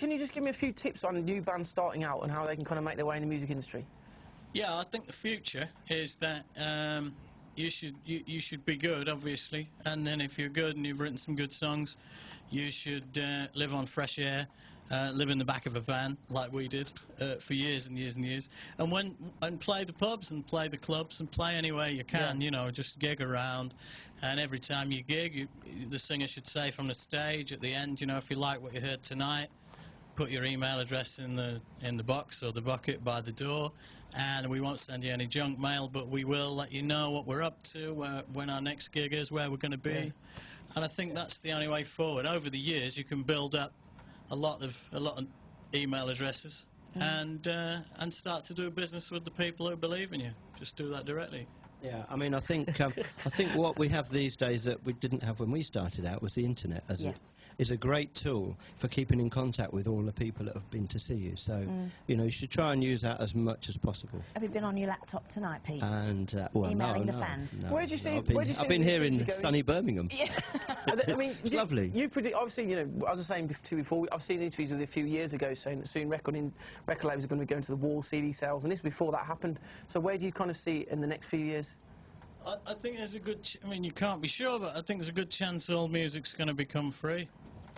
can you just give me a few tips on new bands starting out and how they can kind of make their way in the music industry? Yeah, I think the future is that you should be good, obviously, and then if you're good and you've written some good songs, you should live on fresh air, live in the back of a van like we did for years and years and years, and play the pubs and play the clubs and play anywhere you can. You know, just gig around, and every time you gig, the singer should say from the stage at the end, you know, if you like what you heard tonight, put your email address in the box or the bucket by the door, and we won't send you any junk mail, but we will let you know what we're up to, when our next gig is, where we're going to be. And I think that's the only way forward. Over the years, you can build up a lot of email addresses and start to do business with the people who believe in you. Just do that directly. Yeah, I mean, I think what we have these days that we didn't have when we started out was the internet. Is a great tool for keeping in contact with all the people that have been to see you. So, you know, you should try and use that as much as possible. Have you been on your laptop tonight, Pete? And well, emailing the fans. No, Where did you see? I've been here in sunny Birmingham. Yeah. I mean, it's lovely. You predict, obviously, you know, I was saying to you before, I've seen interviews with you a few years ago saying that soon record labels are going to be going to the wall, CD sales, and this before that happened. So where do you kind of see it in the next few years? I think there's a good... I mean, you can't be sure, but I think there's a good chance all music's going to become free.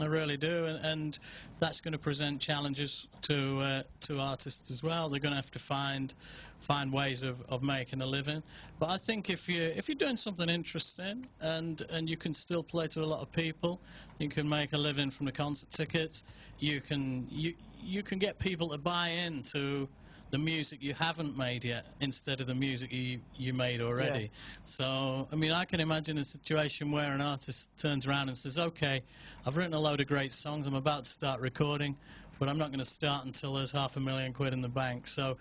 I really do, and that's going to present challenges to artists as well. They're going to have to find ways of making a living. But I think if you're doing something interesting and you can still play to a lot of people, you can make a living from the concert tickets. You can get people to buy into the music you haven't made yet instead of the music you made already. Yeah. So, I mean, I can imagine a situation where an artist turns around and says, okay, I've written a load of great songs, I'm about to start recording, but I'm not going to start until there's £500,000 in the bank. So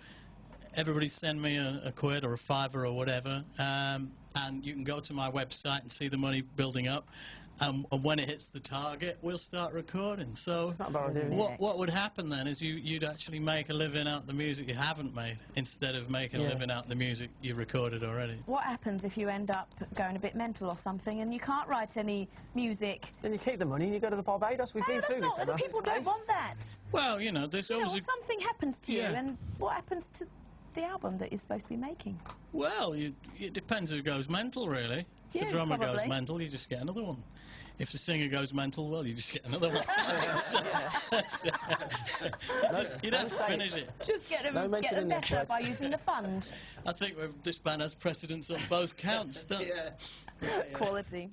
everybody send me a quid or a fiver or whatever, and you can go to my website and see the money building up. And when it hits the target, we'll start recording. So what would happen then is you'd actually make a living out the music you haven't made instead of making a living out the music you've recorded already. What happens if you end up going a bit mental or something and you can't write any music? Then you keep the money and you go to the Barbados. We've been through this, Emma. People don't want that. Well, you know, there's always something happens to you, and what happens to the album that you're supposed to be making? Well, it depends who goes mental, really. If the drummer goes mental, you just get another one. If the singer goes mental, well, you just get another one. You'd have to finish it. Just get them better by using the fund. I think this band has precedence on both counts, don't it? Quality.